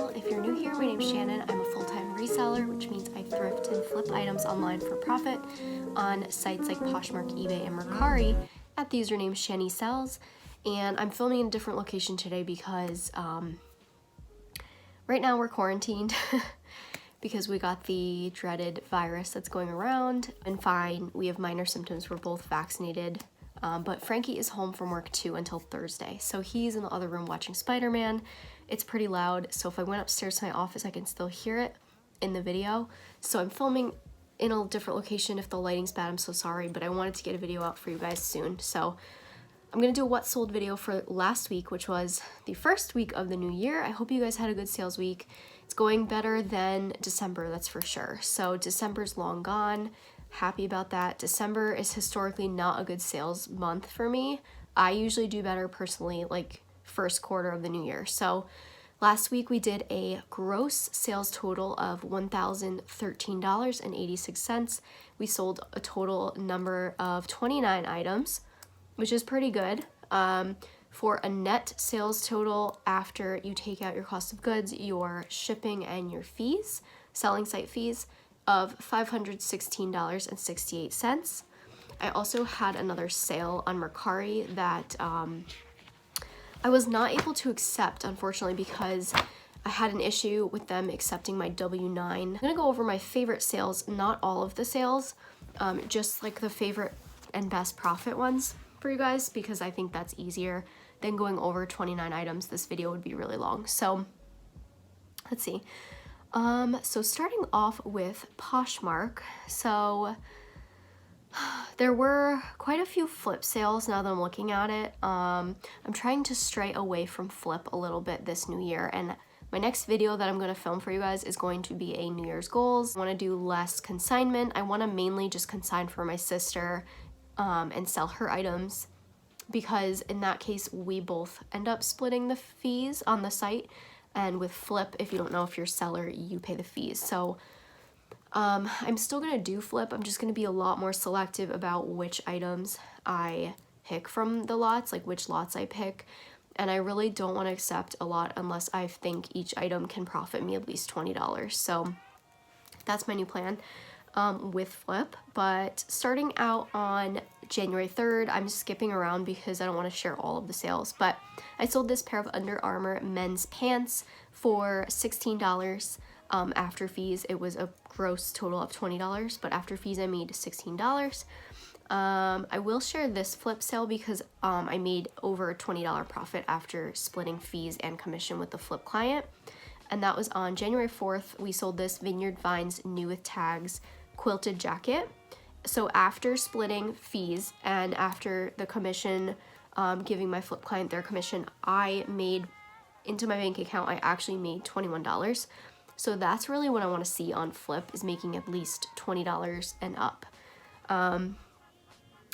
channel. If you're new here, my name's Shannon. I'm a full-time reseller, which means I thrift and flip items online for profit on sites like Poshmark, eBay, and Mercari at the username 𝗀𝗍𝗍𝗍. And I'm filming in a different location today because right now we're quarantined because we got the dreaded virus that's going around. And fine, we have minor symptoms. We're both vaccinated. But Frankie is home from work too until Thursday. So he's in the other room watching Spider-Man. It's pretty loud, so if I went upstairs to my office, I can still hear it in the video. So I'm filming in a different location. If the lighting's bad, I'm so sorry, but I wanted to get a video out for you guys soon. So I'm gonna do a what sold video for last week, which was the first week of the new year. I hope you guys had a good sales week. It's going better than December, that's for sure. So December's long gone. Happy about that. December is historically not a good sales month for me. I usually do better personally, like first quarter of the new year. So last week we did a gross sales total of $1,013.86. We sold a total number of 29 items, which is pretty good. For a net sales total after you take out your cost of goods, your shipping, and your fees, selling site fees, of $516.68. I also had another sale on Mercari that I was not able to accept, unfortunately, because I had an issue with them accepting my W-9. I'm gonna go over my favorite sales, not all of the sales, just like the favorite and best profit ones for you guys, because I think that's easier than going over 29 items. This video would be really long. So let's see. So starting off with Poshmark. So there were quite a few flip sales now that I'm looking at it. I'm trying to stray away from flip a little bit this new year, and my next video that I'm going to film for you guys is going to be a New Year's goals. I want to do less consignment. I want to mainly just consign for my sister and sell her items, because in that case we both end up splitting the fees on the site. And with flip, if you don't know, if you're a seller, you pay the fees. So I'm still gonna do flip. I'm just gonna be a lot more selective about which items I pick from the lots, like which lots I pick. And I really don't want to accept a lot unless I think each item can profit me at least $20. So that's my new plan with flip. But starting out on January 3rd, I'm skipping around because I don't want to share all of the sales, but I sold this pair of Under Armour men's pants for $16 after fees. It was a gross total of $20, but after fees I made $16. I will share this flip sale because I made over a $20 profit after splitting fees and commission with the flip client, and that was on January 4th. We sold this Vineyard Vines new with tags quilted jacket. So after splitting fees and after the commission, giving my flip client their commission, I made, into my bank account, I actually made $21. So that's really what I want to see on flip, is making at least $20 and up.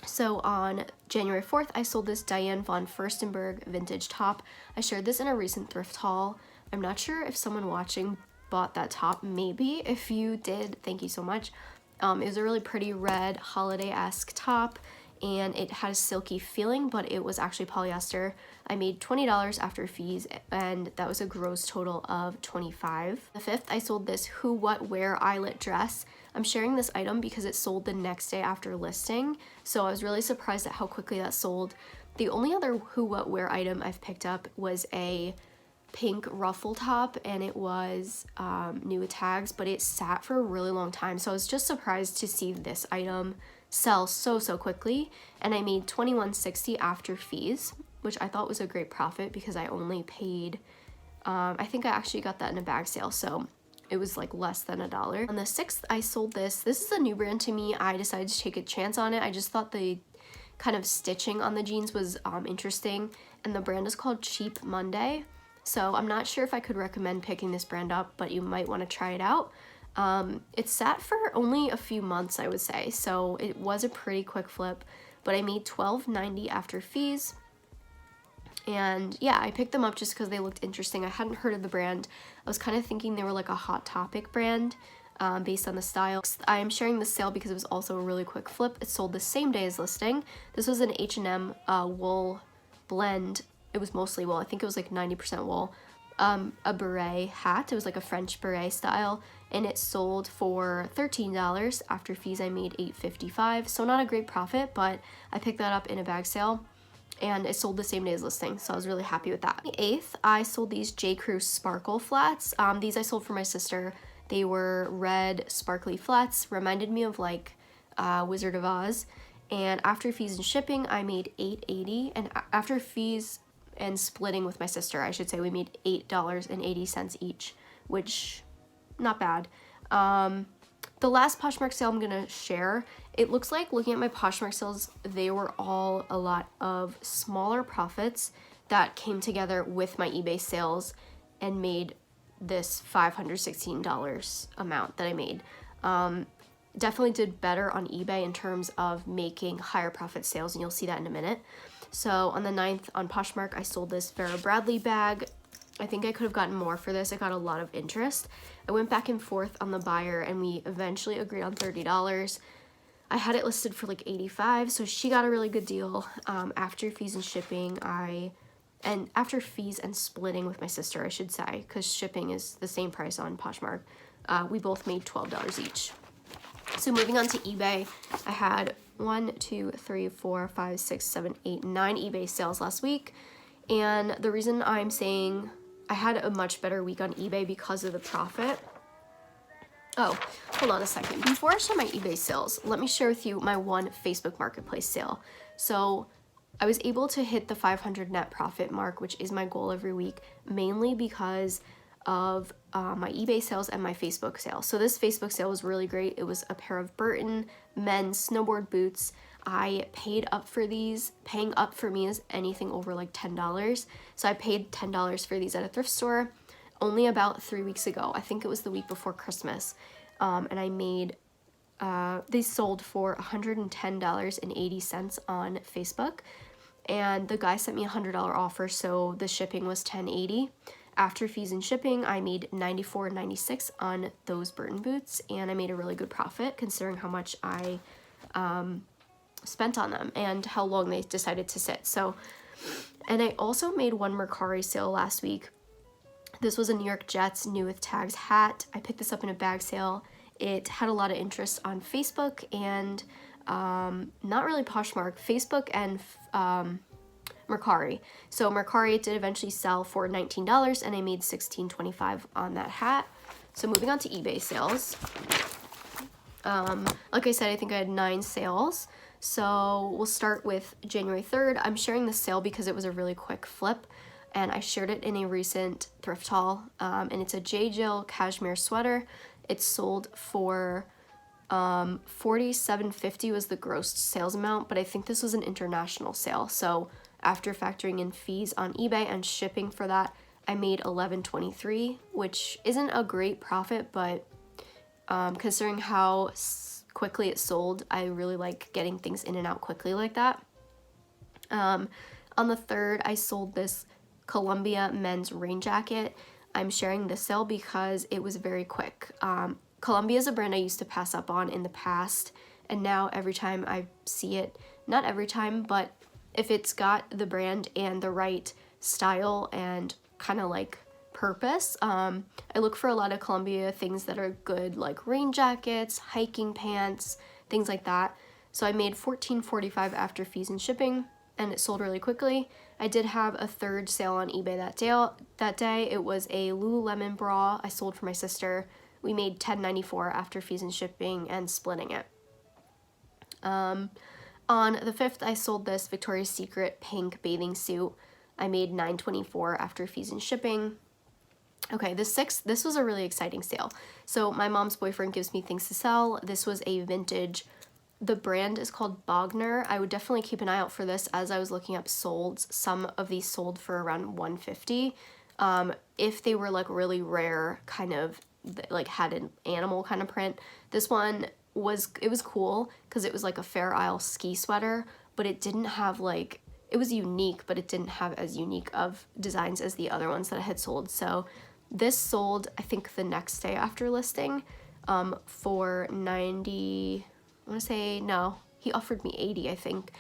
So on January 4th, I sold this Diane von Furstenberg vintage top. I shared this in a recent thrift haul. I'm not sure if someone watching bought that top. Maybe. If you did, thank you so much. It was a really pretty red holiday-esque top, and it had a silky feeling, but it was actually polyester. I made $20 after fees, and that was a gross total of $25. The 5th, I sold this Who What Wear eyelet dress. I'm sharing this item because it sold the next day after listing, so I was really surprised at how quickly that sold. The only other Who What Wear item I've picked up was a pink ruffle top, and it was new with tags, but it sat for a really long time, so I was just surprised to see this item sell so quickly. And I made $21.60 after fees, which I thought was a great profit because I only paid I think I actually got that in a bag sale, so it was like less than $1. On the 6th, I sold this is a new brand to me. I decided to take a chance on it. I just thought the kind of stitching on the jeans was interesting, and the brand is called Cheap Monday. So I'm not sure if I could recommend picking this brand up, but you might want to try it out. It sat for only a few months, I would say, so it was a pretty quick flip, but I made $12.90 after fees. And yeah, I picked them up just because they looked interesting. I hadn't heard of the brand. I was kind of thinking they were like a Hot Topic brand based on the style. I am sharing this sale because it was also a really quick flip. It sold the same day as listing. This was an H&M wool blend. It was mostly wool. I think it was like 90% wool. a beret hat. It was like a French beret style, and it sold for $13. After fees, I made $8.55, so not a great profit, but I picked that up in a bag sale, and it sold the same day as listing, so I was really happy with that. The 8th, I sold these j.crew sparkle flats. These I sold for my sister. They were red sparkly flats, reminded me of like Wizard of Oz, and after fees and shipping, I made $8.80, and after fees and splitting with my sister, I should say, we made $8.80 each, which, not bad. The last Poshmark sale I'm gonna share, it looks like, looking at my Poshmark sales, they were all a lot of smaller profits that came together with my eBay sales and made this $516 amount that I made. Definitely did better on eBay in terms of making higher profit sales, and you'll see that in a minute. So on the 9th on Poshmark, I sold this Vera Bradley bag. I think I could have gotten more for this. I got a lot of interest. I went back and forth on the buyer, and we eventually agreed on $30. I had it listed for like $85, so she got a really good deal. After fees and shipping, after fees and splitting with my sister, I should say, because shipping is the same price on Poshmark, we both made $12 each. So moving on to eBay, I had 9 eBay sales last week, and the reason I'm saying I had a much better week on eBay because of the profit. Oh, hold on a second. Before I share my eBay sales, let me share with you my one Facebook Marketplace sale. So I was able to hit the 500 net profit mark, which is my goal every week, mainly because of my eBay sales and my Facebook sale. So this Facebook sale was really great. It was a pair of Burton men's snowboard boots. I paid up for these. Paying up for me is anything over like $10. So I paid $10 for these at a thrift store only about 3 weeks ago. I think it was the week before Christmas. And I made, these sold for $110.80 on Facebook. And the guy sent me a $100 offer, so the shipping was $10.80. After fees and shipping, I made $94.96 on those Burton boots, and I made a really good profit considering how much I spent on them and how long they decided to sit. So, and I also made one Mercari sale last week. This was a New York Jets new with tags hat. I picked this up in a bag sale. It had a lot of interest on Facebook and not really Poshmark, Facebook and Mercari. So Mercari did eventually sell for $19, and I made $16.25 on that hat. So moving on to eBay sales. Like I said, I think I had 9 sales. So we'll start with January 3rd. I'm sharing this sale because it was a really quick flip, and I shared it in a recent thrift haul. And it's a J. Jill cashmere sweater. It sold for $47.50 was the gross sales amount, but I think this was an international sale. So after factoring in fees on eBay and shipping for that, I made $11.23, which isn't a great profit, but considering how quickly it sold, I really like getting things in and out quickly like that. On the 3rd, I sold this Columbia men's rain jacket. I'm sharing this sale because it was very quick. Columbia is a brand I used to pass up on in the past, and now every time I see it, not every time, but if it's got the brand and the right style and kind of like purpose, I look for a lot of Columbia things that are good, like rain jackets, hiking pants, things like that. So I made $14.45 after fees and shipping, and it sold really quickly. I did have a 3rd sale on eBay that day. It was a Lululemon bra I sold for my sister. We made $10.94 after fees and shipping and splitting it. On the 5th, I sold this Victoria's Secret pink bathing suit. I made $9.24 after fees and shipping. Okay, the 6th, this was a really exciting sale. So my mom's boyfriend gives me things to sell. This was a vintage, the brand is called Bogner. I would definitely keep an eye out for this as I was looking up solds. Some of these sold for around $150. If they were like really rare, kind of like had an animal kind of print. This one was cool because it was like a Fair Isle ski sweater, but it didn't have like, it was unique, but it didn't have as unique of designs as the other ones that I had sold. So this sold, I think, the next day after listing for 90, I want to say, no, he offered me 80, I think.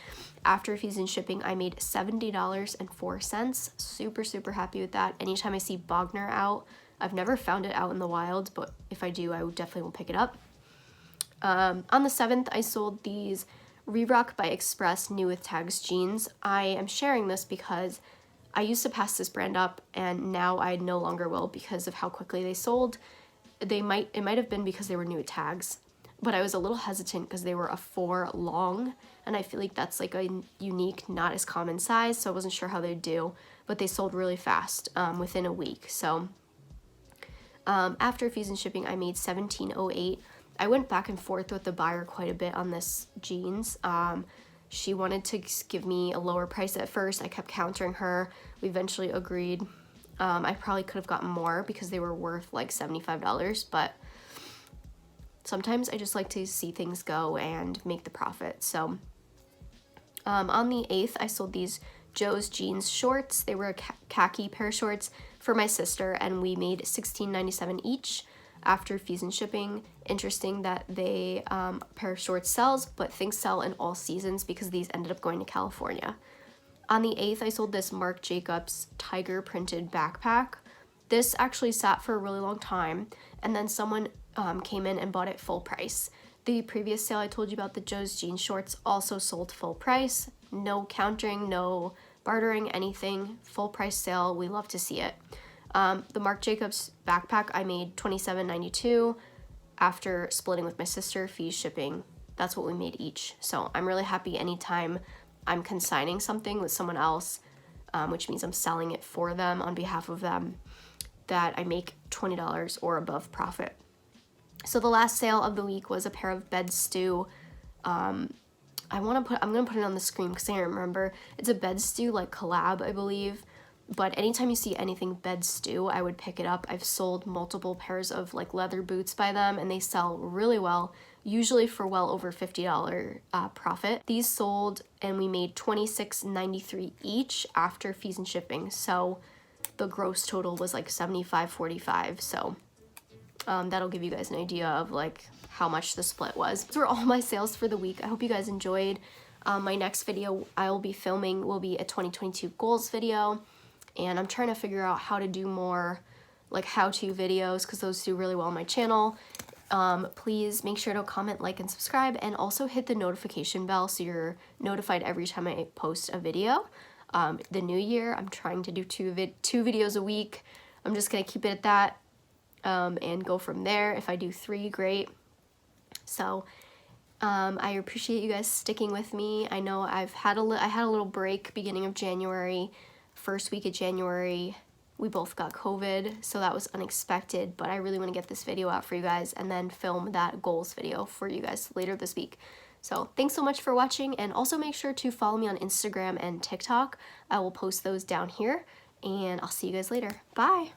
after fees and shipping, I made $70.04. Super, super happy with that. Anytime I see Bogner out, I've never found it out in the wild, but if I do, I definitely will pick it up. On the 7th, I sold these Reebok by Express New with Tags jeans. I am sharing this because I used to pass this brand up, and now I no longer will because of how quickly they sold. It might have been because they were new with tags, but I was a little hesitant because they were a 4 long, and I feel like that's like a unique, not as common size, so I wasn't sure how they'd do, but they sold really fast within a week. So after fees and shipping, I made $17.08. I went back and forth with the buyer quite a bit on this jeans. She wanted to give me a lower price at first. I kept countering her. We eventually agreed. I probably could have gotten more because they were worth like $75, but sometimes I just like to see things go and make the profit. So on the 8th, I sold these Joe's jeans shorts. They were a khaki pair of shorts for my sister, and we made $16.97 each after fees and shipping. Interesting that they pair of shorts sells, but things sell in all seasons because these ended up going to California. On the 8th, I sold this Marc Jacobs tiger printed backpack. This actually sat for a really long time, and then someone came in and bought it full price. The previous sale I told you about, the Joe's jean shorts, also sold full price. No countering, no bartering, anything. Full price sale. We love to see it. The Marc Jacobs backpack, I made $27.92 after splitting with my sister, fees, shipping. That's what we made each. So I'm really happy anytime I'm consigning something with someone else, which means I'm selling it for them on behalf of them, that I make $20 or above profit. So the last sale of the week was a pair of 𝗵𝗍𝗀. I'm gonna put it on the screen because I can't remember. It's a 𝗵𝗍𝗀 like collab, I believe. But anytime you see anything 𝗵𝗍𝗀, I would pick it up. I've sold multiple pairs of like leather boots by them, and they sell really well, usually for well over $50 profit. These sold, and we made $26.93 each after fees and shipping. So the gross total was like $75.45. So that'll give you guys an idea of like how much the split was. Those were all my sales for the week. I hope you guys enjoyed. My next video I will be filming will be a 2022 goals video. And I'm trying to figure out how to do more like how-to videos because those do really well on my channel. Please make sure to comment, like, and subscribe, and also hit the notification bell so you're notified every time I post a video. The new year, I'm trying to do two videos a week. I'm just gonna keep it at that and go from there. If I do 3, great. So I appreciate you guys sticking with me. I know I had a little break beginning of January. First week of January, we both got COVID, so that was unexpected, but I really want to get this video out for you guys and then film that goals video for you guys later this week. So thanks so much for watching, and also make sure to follow me on Instagram and TikTok. I will post those down here, and I'll see you guys later. Bye!